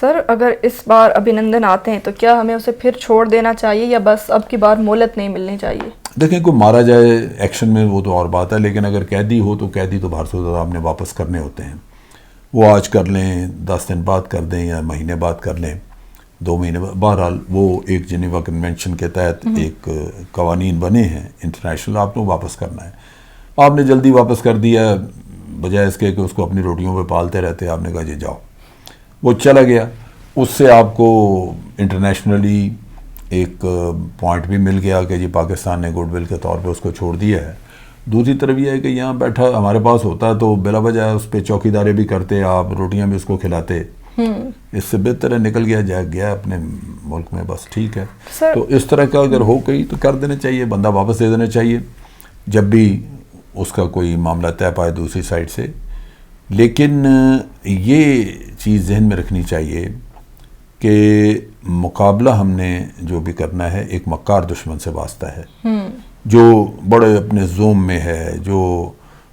سر اگر اس بار ابھینندن آتے ہیں تو کیا ہمیں اسے پھر چھوڑ دینا چاہیے یا بس اب کی بار مہلت نہیں ملنی چاہیے؟ دیکھیں کوئی مارا جائے ایکشن میں وہ تو اور بات ہے، لیکن اگر قیدی ہو تو قیدی تو بھارت صاحب نے واپس کرنے ہوتے ہیں. وہ آج کر لیں، 10 دن بعد کر دیں یا مہینے بعد کر لیں، 2 مہینے بعد. بہرحال وہ ایک جنیوا کنونشن کے تحت ایک قوانین بنے ہیں انٹرنیشنل، آپ کو واپس کرنا ہے. آپ نے جلدی واپس کر دیا بجائے اس کے کہ اس کو اپنی روٹیوں پہ پالتے رہتے. آپ نے کہا جی جاؤ، وہ چلا گیا. اس سے آپ کو انٹرنیشنلی ایک پوائنٹ بھی مل گیا کہ جی پاکستان نے گڈ ول کے طور پہ اس کو چھوڑ دیا ہے. دوسری طرف یہ ہے کہ یہاں بیٹھا ہمارے پاس ہوتا تو بلا وجہ اس پہ چوکی دارے بھی کرتے، آپ روٹیاں بھی اس کو کھلاتے. اس سے بہتر ہے نکل گیا جا گیا اپنے ملک میں، بس ٹھیک ہے. تو اس طرح کا اگر ہو گئی تو کر دینا چاہیے، بندہ واپس دے دینا چاہیے جب بھی اس کا کوئی معاملہ طے پائے دوسری سائڈ سے. لیکن یہ چیز ذہن میں رکھنی چاہیے کہ مقابلہ ہم نے جو بھی کرنا ہے ایک مکار دشمن سے واسطہ ہے، جو بڑے اپنے زوم میں ہے، جو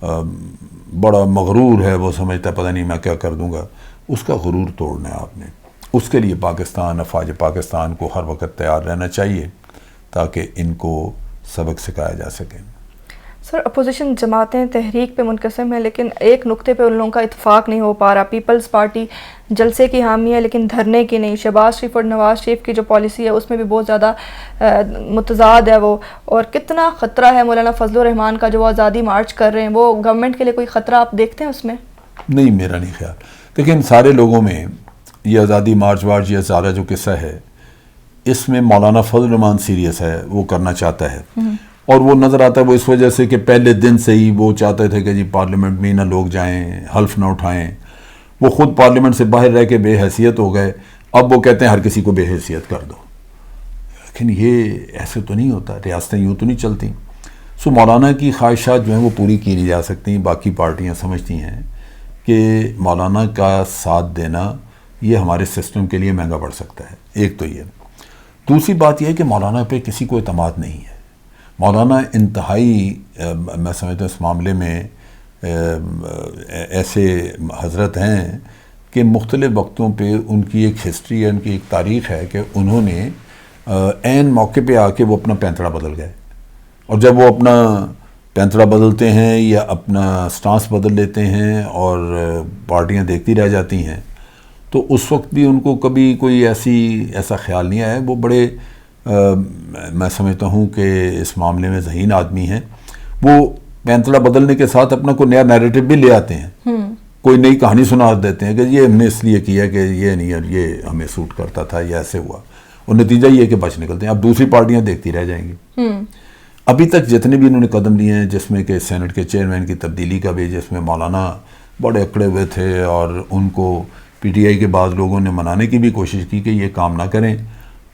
بڑا مغرور ہے. وہ سمجھتا ہے پتہ نہیں میں کیا کر دوں گا. اس کا غرور توڑنا ہے آپ نے. اس کے لیے پاکستان، افواج پاکستان کو ہر وقت تیار رہنا چاہیے تاکہ ان کو سبق سکھایا جا سکے. سر اپوزیشن جماعتیں تحریک پہ منقسم ہیں، لیکن ایک نقطے پہ ان لوگوں کا اتفاق نہیں ہو پا رہا. پیپلز پارٹی جلسے کی حامی ہے لیکن دھرنے کی نہیں. شہباز شریف اور نواز شریف کی جو پالیسی ہے اس میں بھی بہت زیادہ متضاد ہے وہ. اور کتنا خطرہ ہے مولانا فضل الرحمان کا جو وہ آزادی مارچ کر رہے ہیں، وہ گورنمنٹ کے لیے کوئی خطرہ آپ دیکھتے ہیں اس میں؟ نہیں، میرا نہیں خیال. لیکن سارے لوگوں میں یہ آزادی مارچ یہ سارا جو قصہ ہے اس میں مولانا فضل الرحمان سیریس ہے، وہ کرنا چاہتا ہے. اور وہ نظر آتا ہے وہ اس وجہ سے کہ پہلے دن سے ہی وہ چاہتے تھے کہ جی پارلیمنٹ میں نہ لوگ جائیں، حلف نہ اٹھائیں. وہ خود پارلیمنٹ سے باہر رہ کے بے حیثیت ہو گئے. اب وہ کہتے ہیں ہر کسی کو بے حیثیت کر دو. لیکن یہ ایسے تو نہیں ہوتا، ریاستیں یوں تو نہیں چلتی. سو مولانا کی خواہشات جو ہیں وہ پوری کی نہیں جا سکتی. باقی پارٹیاں سمجھتی ہیں کہ مولانا کا ساتھ دینا یہ ہمارے سسٹم کے لیے مہنگا پڑ سکتا ہے. ایک تو یہ. دوسری بات یہ ہے کہ مولانا پہ کسی کو اعتماد نہیں ہے. مولانا انتہائی میں سمجھتا ہوں اس معاملے میں ایسے حضرت ہیں کہ مختلف وقتوں پہ ان کی ایک ہسٹری ہے، ان کی ایک تاریخ ہے کہ انہوں نے عین موقع پہ آ کے وہ اپنا پینتڑا بدل گئے. اور جب وہ اپنا پینتڑا بدلتے ہیں یا اپنا سٹانس بدل لیتے ہیں اور پارٹیاں دیکھتی رہ جاتی ہیں تو اس وقت بھی ان کو کبھی کوئی ایسا خیال نہیں آیا. وہ بڑے میں سمجھتا ہوں کہ اس معاملے میں ذہین آدمی ہیں. وہ پینتڑا بدلنے کے ساتھ اپنا کوئی نیا نیریٹو بھی لے آتے ہیں، کوئی نئی کہانی سنا دیتے ہیں کہ یہ ہم نے اس لیے کیا کہ یہ نہیں، یہ ہمیں سوٹ کرتا تھا، یہ ایسے ہوا. اور نتیجہ یہ کہ بچ نکلتے ہیں. اب دوسری پارٹیاں دیکھتی رہ جائیں گی. ابھی تک جتنے بھی انہوں نے قدم لیے ہیں، جس میں کہ سینٹ کے چیئرمین کی تبدیلی کا بھی، جس میں مولانا بڑے اکڑے ہوئے تھے اور ان کو پی ٹی آئی کے بعض لوگوں نے منانے کی بھی کوشش کی کہ یہ کام نہ کریں،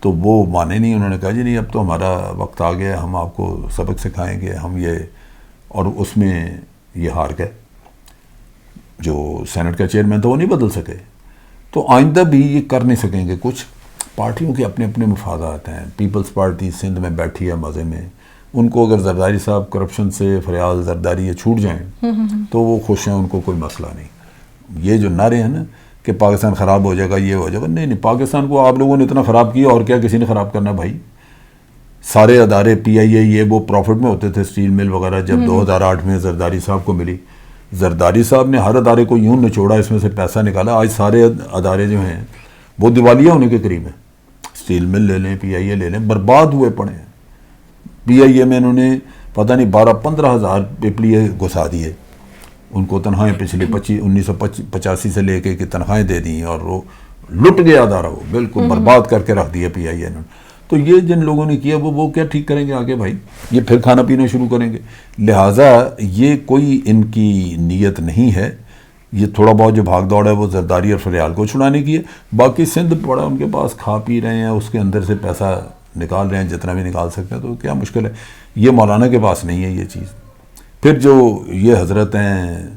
تو وہ مانے نہیں. انہوں نے کہا جی نہیں، اب تو ہمارا وقت آ گیا، ہم آپ کو سبق سکھائیں گے ہم یہ. اور اس میں یہ ہار گئے. جو سینٹ کا چیئرمین تھا وہ نہیں بدل سکے. تو آئندہ بھی یہ کر نہیں سکیں گے. کچھ پارٹیوں کے اپنے اپنے مفادات ہیں. پیپلز پارٹی سندھ میں بیٹھی ہے مزے میں. ان کو اگر زرداری صاحب کرپشن سے فریال زرداری یہ چھوٹ جائیں تو وہ خوش ہیں، ان کو کوئی مسئلہ نہیں. یہ جو نعرے ہیں نا کہ پاکستان خراب ہو جائے گا، یہ ہو جائے گا، نہیں، پاکستان کو آپ لوگوں نے اتنا خراب کیا، اور کیا کسی نے خراب کرنا بھائی. سارے ادارے پی آئی اے یہ وہ پروفٹ میں ہوتے تھے، اسٹیل مل وغیرہ. جب 2008 میں زرداری صاحب کو ملی، زرداری صاحب نے ہر ادارے کو یوں نچوڑا، اس میں سے پیسہ نکالا. آج سارے ادارے جو ہیں وہ دیوالیہ ہونے کے قریب ہیں. اسٹیل مل لے لیں، پی آئی اے لے لیں، برباد ہوئے پڑے ہیں. پی آئی اے میں انہوں نے پتہ نہیں 12-15 ہزار پیپلیے گھسا دیے. ان کو تنخواہیں پچھلے 1985 سے لے کے تنخواہیں دے دیں اور وہ لٹ گیا ادارہ، وہ بالکل برباد کر کے رکھ دیا پی آئی اے نے. تو یہ جن لوگوں نے کیا وہ کیا ٹھیک کریں گے آگے بھائی؟ یہ پھر کھانا پینا شروع کریں گے. لہٰذا یہ کوئی ان کی نیت نہیں ہے. یہ تھوڑا بہت جو بھاگ دوڑ ہے وہ زرداری اور فریال کو چھڑانے کی ہے. باقی سندھ پڑا ان کے پاس، کھا پی رہے ہیں، اس کے اندر سے پیسہ نکال رہے ہیں جتنا بھی نکال سکتے ہیں. تو کیا مشکل ہے؟ یہ مولانا کے پاس نہیں ہے یہ چیز. پھر جو یہ حضرت ہیں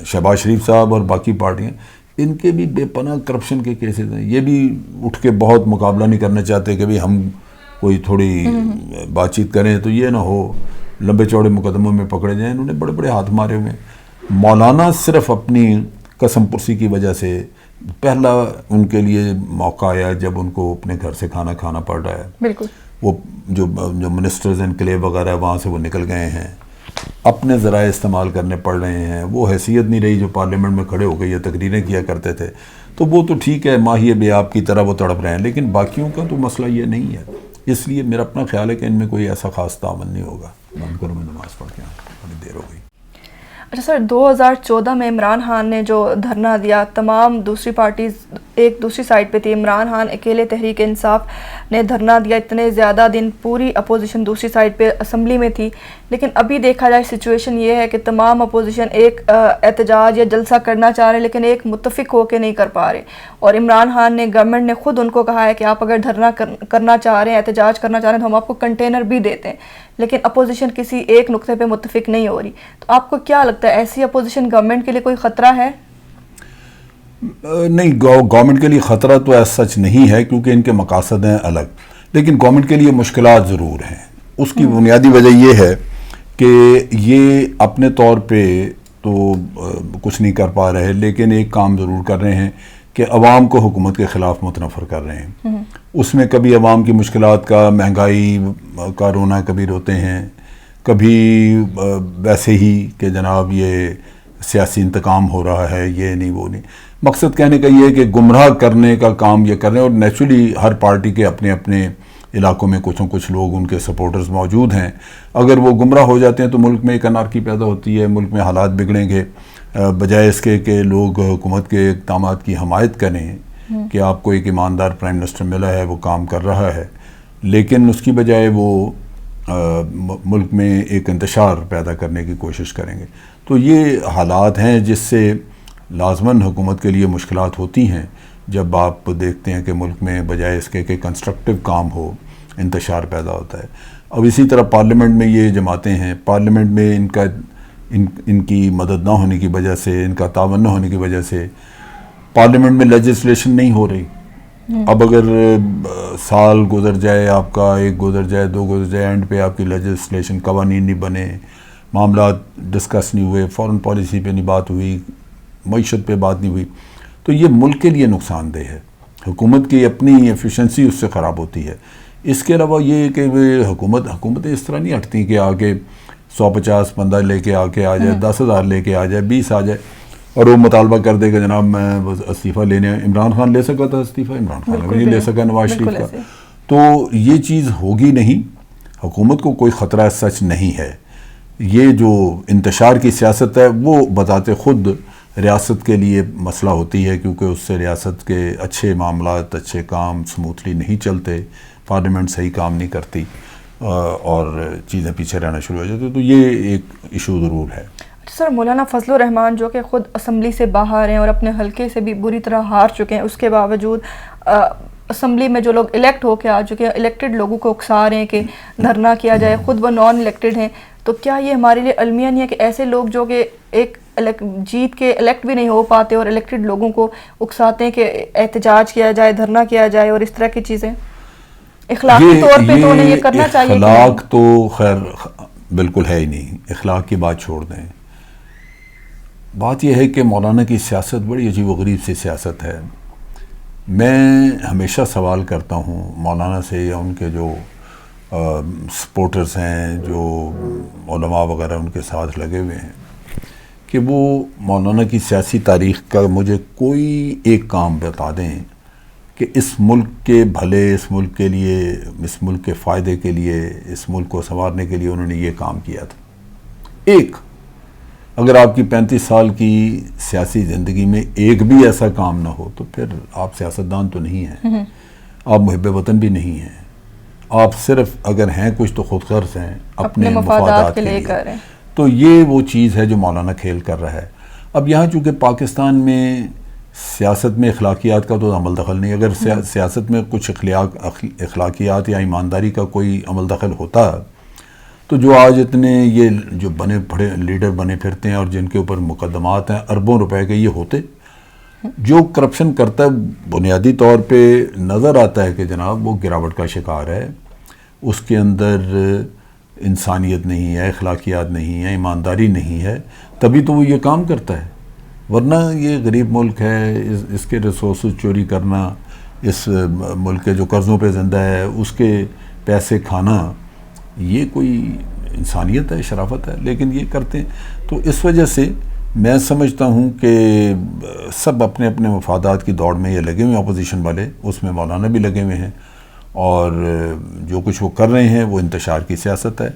شہباز شریف صاحب اور باقی پارٹیاں، ان کے بھی بے پناہ کرپشن کے کیسز ہیں. یہ بھی اٹھ کے بہت مقابلہ نہیں کرنا چاہتے کہ بھی ہم کوئی تھوڑی بات چیت کریں تو یہ نہ ہو لمبے چوڑے مقدموں میں پکڑے جائیں. انہوں نے بڑے بڑے ہاتھ مارے ہوئے ہیں. مولانا صرف اپنی قسم پرسی کی وجہ سے پہلا ان کے لیے موقع آیا جب ان کو اپنے گھر سے کھانا پڑ رہا ہے. بالکل. وہ جو منسٹرز انکلیو وغیرہ وہاں سے وہ نکل گئے ہیں, اپنے ذرائع استعمال کرنے پڑ رہے ہیں. وہ حیثیت نہیں رہی جو پارلیمنٹ میں کھڑے ہو کے یہ تقریریں کیا کرتے تھے. تو وہ تو ٹھیک ہے, ماہی بے آپ کی طرح وہ تڑپ رہے ہیں, لیکن باقیوں کا تو مسئلہ یہ نہیں ہے. اس لیے میرا اپنا خیال ہے کہ ان میں کوئی ایسا خاص تعاون نہیں ہوگا. بند کرو, میں نماز پڑھ کے بڑی دیر ہو گئی. اچھا سر, 2014 میں عمران خان نے جو دھرنا دیا, تمام دوسری پارٹیز ایک دوسری سائڈ پہ تھی, عمران خان اکیلے تحریک انصاف نے دھرنا دیا اتنے زیادہ دن, پوری اپوزیشن دوسری سائڈ پہ اسمبلی میں تھی. لیکن ابھی دیکھا جائے سچویشن یہ ہے کہ تمام اپوزیشن ایک احتجاج یا جلسہ کرنا چاہ رہے ہیں لیکن ایک متفق ہو کے نہیں کر پا رہے. اور عمران خان نے, گورنمنٹ نے خود ان کو کہا ہے کہ آپ اگر دھرنا کرنا چاہ رہے ہیں, احتجاج کرنا چاہ رہے ہیں تو ہم آپ کو کنٹینر بھی دیتے ہیں. لیکن اپوزیشن کسی ایک نقطے پہ متفق نہیں ہو رہی. تو آپ کو کیا لگتا ہے ایسی اپوزیشن گورنمنٹ کے لیے کوئی خطرہ ہے؟ نہیں, گورنمنٹ کے لیے خطرہ تو ایسا سچ نہیں ہے کیونکہ ان کے مقاصد ہیں الگ, لیکن گورنمنٹ کے لیے مشکلات ضرور ہیں. اس کی بنیادی وجہ یہ ہے کہ یہ اپنے طور پہ تو کچھ نہیں کر پا رہے, لیکن ایک کام ضرور کر رہے ہیں کہ عوام کو حکومت کے خلاف متنفر کر رہے ہیں. اس میں کبھی عوام کی مشکلات کا, مہنگائی کا رونا کبھی روتے ہیں, کبھی ویسے ہی کہ جناب یہ سیاسی انتقام ہو رہا ہے, یہ نہیں وہ نہیں. مقصد کہنے کا یہ ہے کہ گمراہ کرنے کا کام یہ کر رہے ہیں. اور نیچرلی ہر پارٹی کے اپنے اپنے علاقوں میں کچھ لوگ ان کے سپورٹرز موجود ہیں. اگر وہ گمراہ ہو جاتے ہیں تو ملک میں ایک انارکی پیدا ہوتی ہے, ملک میں حالات بگڑیں گے. بجائے اس کے کہ لوگ حکومت کے اقدامات کی حمایت کریں کہ آپ کو ایک ایماندار پرائم منسٹر ملا ہے, وہ کام کر رہا ہے, لیکن اس کی بجائے وہ ملک میں ایک انتشار پیدا کرنے کی کوشش کریں گے. تو یہ حالات ہیں جس سے لازماً حکومت کے لیے مشکلات ہوتی ہیں جب آپ دیکھتے ہیں کہ ملک میں بجائے اس کے کہ کنسٹرکٹیو کام ہو, انتشار پیدا ہوتا ہے. اب اسی طرح پارلیمنٹ میں یہ جماعتیں ہیں, پارلیمنٹ میں ان کی مدد نہ ہونے کی وجہ سے, ان کا تعاون نہ ہونے کی وجہ سے پارلیمنٹ میں لیجسلیشن نہیں ہو رہی. اب اگر سال گزر جائے, آپ کا ایک گزر جائے, دو گزر جائے, اینڈ پہ آپ کی لیجسلیشن قوانین نہیں بنے, معاملات ڈسکس نہیں ہوئے, فورن پالیسی پہ نہیں بات ہوئی, معیشت پہ بات نہیں ہوئی, تو یہ ملک کے لیے نقصان دہ ہے. حکومت کی اپنی ایفیشنسی اس سے خراب ہوتی ہے. اس کے علاوہ یہ کہ حکومتیں اس طرح نہیں ہٹتی کہ آگے 150 بندہ لے کے آ جائے, 10,000 لے کے آ جائے, 20 آ جائے اور وہ مطالبہ کر دے کہ جناب میں استعفیٰ لینے. عمران خان لے سکا تھا استعفیٰ, عمران خان بھی نہیں لے سکا نواز شریف کا. تو یہ چیز ہوگی نہیں. حکومت کو کوئی خطرہ سچ نہیں ہے. یہ جو انتشار کی سیاست ہے وہ بذات خود ریاست کے لیے مسئلہ ہوتی ہے, کیونکہ اس سے ریاست کے اچھے معاملات, اچھے کام سموتھلی نہیں چلتے, پارلیمنٹ صحیح کام نہیں کرتی اور چیزیں پیچھے رہنا شروع ہو جاتی. تو یہ ایک ایشو ضرور ہے. سر, مولانا فضل الرحمان جو کہ خود اسمبلی سے باہر ہیں اور اپنے حلقے سے بھی بری طرح ہار چکے ہیں, اس کے باوجود اسمبلی میں جو لوگ الیکٹ ہو کے آ چکے ہیں, الیکٹڈ لوگوں کو اکسا رہے ہیں کہ دھرنا کیا جائے, خود وہ نان الیکٹڈ ہیں. تو کیا یہ ہمارے لیے المیہ نہیں ہے کہ ایسے لوگ جو کہ ایک جیت کے الیکٹ بھی نہیں ہو پاتے اور الیکٹڈ لوگوں کو اکساتے ہیں کہ احتجاج کیا جائے, دھرنا کیا جائے اور اس طرح کی چیزیں؟ اخلاقی طور پہ تو انہیں یہ کرنا چاہیے. اخلاق تو خیر بالکل ہے ہی نہیں, اخلاق کی بات چھوڑ دیں. بات یہ ہے کہ مولانا کی سیاست بڑی عجیب و غریب سی سیاست ہے. میں ہمیشہ سوال کرتا ہوں مولانا سے یا ان کے جو سپورٹرز ہیں, جو علماء وغیرہ ان کے ساتھ لگے ہوئے ہیں, کہ وہ مولانا کی سیاسی تاریخ کا مجھے کوئی ایک کام بتا دیں کہ اس ملک کے بھلے, اس ملک کے لیے, اس ملک کے فائدے کے لیے, اس ملک کو سنوارنے کے لیے انہوں نے یہ کام کیا تھا. ایک, اگر آپ کی 35 سال کی سیاسی زندگی میں ایک بھی ایسا کام نہ ہو تو پھر آپ سیاستدان تو نہیں ہیں, آپ محب وطن بھی نہیں ہیں. آپ صرف اگر ہیں کچھ تو خود غرض ہیں, اپنے مفادات کے لیے. تو یہ وہ چیز ہے جو مولانا کھیل کر رہا ہے. اب یہاں چونکہ پاکستان میں سیاست میں اخلاقیات کا تو عمل دخل نہیں. اگر سیاست میں کچھ اخلاقیات یا ایمانداری کا کوئی عمل دخل ہوتا تو جو آج اتنے یہ جو بنے پڑے لیڈر بنے پھرتے ہیں اور جن کے اوپر مقدمات ہیں اربوں روپے کے, یہ ہوتے. جو کرپشن کرتا ہے بنیادی طور پہ نظر آتا ہے کہ جناب وہ گراوٹ کا شکار ہے, اس کے اندر انسانیت نہیں ہے, اخلاقیات نہیں ہے, ایمانداری نہیں ہے, تبھی تو وہ یہ کام کرتا ہے. ورنہ یہ غریب ملک ہے، اس کے ریسورسز چوری کرنا، اس ملک کے جو قرضوں پہ زندہ ہے اس کے پیسے کھانا، یہ کوئی انسانیت ہے، شرافت ہے؟ لیکن یہ کرتے ہیں. تو اس وجہ سے میں سمجھتا ہوں کہ سب اپنے اپنے مفادات کی دوڑ میں یہ لگے ہوئے ہیں، اپوزیشن والے، اس میں مولانا بھی لگے ہوئے ہیں، اور جو کچھ وہ کر رہے ہیں وہ انتشار کی سیاست ہے،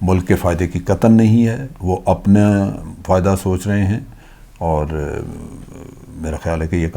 ملک کے فائدے کی قطن نہیں ہے، وہ اپنا فائدہ سوچ رہے ہیں، اور میرا خیال ہے کہ یہ کام